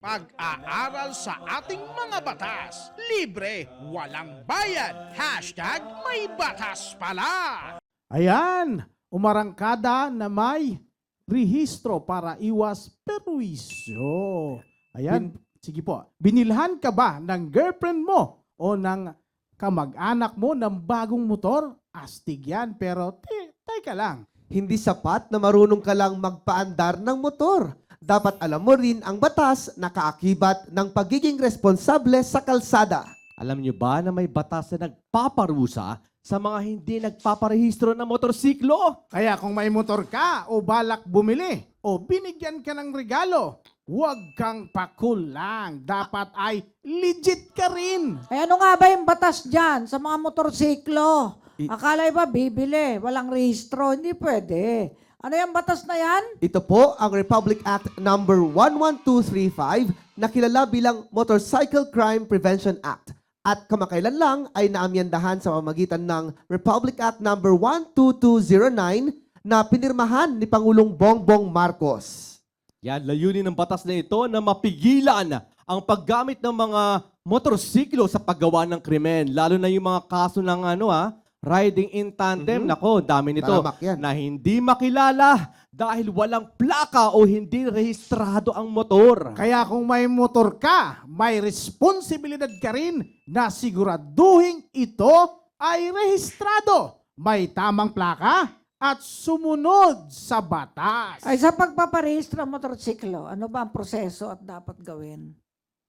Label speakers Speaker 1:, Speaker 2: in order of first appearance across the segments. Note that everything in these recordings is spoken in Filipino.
Speaker 1: Pag-aaral sa ating mga batas. Libre, walang bayad. Hashtag may batas pala.
Speaker 2: Ayan, umarangkada na may rehistro para iwas perwisyo. Ayan, sige po. Binilhan ka ba ng girlfriend mo o ng kamag-anak mo ng bagong motor? Astig yan, pero teka lang.
Speaker 3: Hindi sapat na marunong ka lang magpaandar ng motor. Dapat alam mo rin ang batas na kaakibat ng pagiging responsable sa kalsada.
Speaker 4: Alam niyo ba na may batas na nagpaparusa sa mga hindi nagpaparehistro ng motorsiklo?
Speaker 2: Kaya kung may motor ka o balak bumili o binigyan ka ng regalo, huwag kang pakulang. Dapat ay legit ka rin.
Speaker 5: Eh ano nga ba yung batas dyan sa mga motorsiklo? Akala ba bibili, walang rehistro, hindi pwede. Ano yung batas na yan?
Speaker 3: Ito po ang Republic Act number 11235 na kilala bilang Motorcycle Crime Prevention Act. At kamakailan lang ay naamyandahan sa pamamagitan ng Republic Act number 12209 na pinirmahan ni Pangulong Bongbong Marcos.
Speaker 4: Yan, layunin ng batas na ito na mapigilan ang paggamit ng mga motorsiklo sa paggawa ng krimen. Lalo na yung mga kaso ng riding in tandem. Nako, dami nito.
Speaker 3: Talamak yan.
Speaker 4: Na hindi makilala dahil walang plaka o hindi rehistrado ang motor.
Speaker 2: Kaya kung may motor ka, may responsibilidad ka rin na siguraduhin ito ay rehistrado, may tamang plaka at sumunod sa batas.
Speaker 5: Ay sa pagpaparehistro ng motorsiklo, ano ba ang proseso at dapat gawin?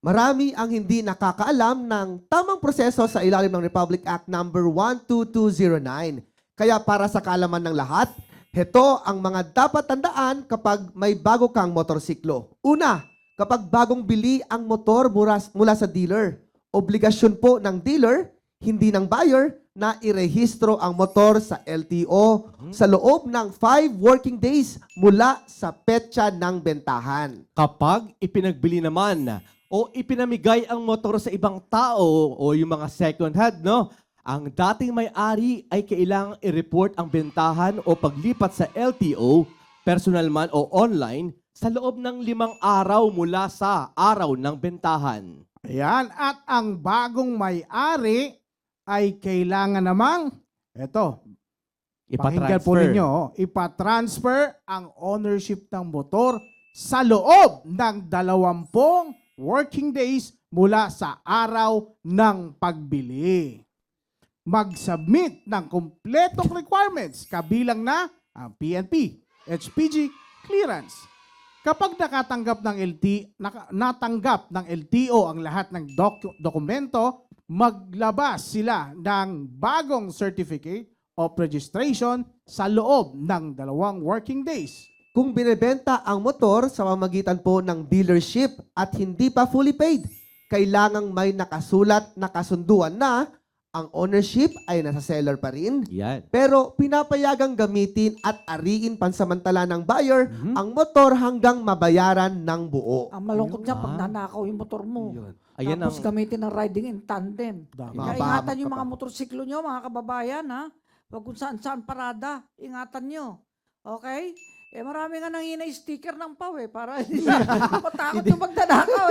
Speaker 3: Marami ang hindi nakakaalam ng tamang proseso sa ilalim ng Republic Act number 12209. Kaya para sa kaalaman ng lahat, heto ang mga dapat tandaan kapag may bago kang motorsiklo. Una, kapag bagong bili ang motor mula sa dealer, obligasyon po ng dealer, hindi ng buyer, na irehistro ang motor sa LTO sa loob ng 5 working days mula sa petsa ng bentahan.
Speaker 4: Kapag ipinagbili naman o ipinamigay ang motor sa ibang tao o yung mga second hand, ang dating may-ari ay kailangang i-report ang bentahan o paglipat sa LTO, personal man o online, sa loob ng 5 araw mula sa araw ng bentahan.
Speaker 2: Ayan, at ang bagong may-ari ay kailangan namang, pakinggan po ninyo, ipatransfer ang ownership ng motor sa loob ng 20 working days mula sa araw ng pagbili. Mag-submit ng kumpletong requirements kabilang na ang PNP, HPG clearance. Kapag natanggap ng LTO ang lahat ng dokumento, maglabas sila ng bagong certificate of registration sa loob ng 2 working days.
Speaker 3: Kung binebenta ang motor sa pamamagitan po ng dealership at hindi pa fully paid, kailangang may nakasulat na kasunduan na ang ownership ay nasa seller pa rin,
Speaker 4: Yan.
Speaker 3: pero pinapayagang gamitin at ariin pansamantala ng buyer ang motor hanggang mabayaran ng buo.
Speaker 5: Ang malungkot niya pag nanakaw yung motor mo.
Speaker 4: Ayan
Speaker 5: Tapos
Speaker 4: ang-
Speaker 5: gamitin ng riding in tandem.
Speaker 2: Dama.
Speaker 5: Kaya ingatan yung mga motorsiklo nyo, mga kababayan, ha? Huwag kung saan-saan parada, ingatan nyo. Okay? Marami nga nang ina-sticker ng PAW para hindi na matakot yung magdanakaw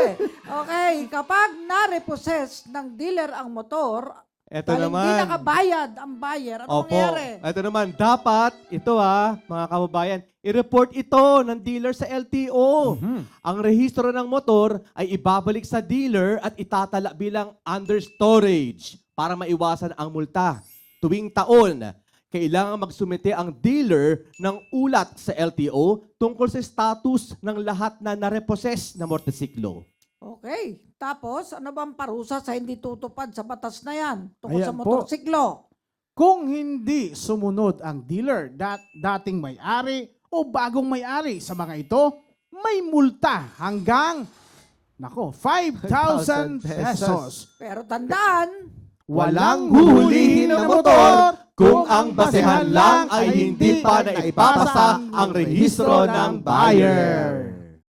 Speaker 5: Okay, kapag na-repossess ng dealer ang motor,
Speaker 4: Ito
Speaker 5: dahil hindi
Speaker 4: naman.
Speaker 5: nakabayad ang buyer, ano mangyayari?
Speaker 4: Ito naman, dapat, mga kababayan, i-report ito ng dealer sa LTO. Ang rehistro ng motor ay ibabalik sa dealer at itatala bilang under storage para maiwasan ang multa. Tuwing taon, kailangan magsumite ang dealer ng ulat sa LTO tungkol sa status ng lahat na narepossess na motorsiklo.
Speaker 5: Okay, tapos ano bang parusa sa hindi tutupad sa batas na yan tungkol
Speaker 2: Ayan
Speaker 5: sa
Speaker 2: po.
Speaker 5: motorsiklo?
Speaker 2: Kung hindi sumunod ang dealer, dating may-ari o bagong may-ari sa mga ito, may multa hanggang 5,000 pesos.
Speaker 5: Pero tandaan,
Speaker 3: Walang huhulihin na motor kung ang basehan lang ay hindi pa naipapasa ang rehistro ng buyer.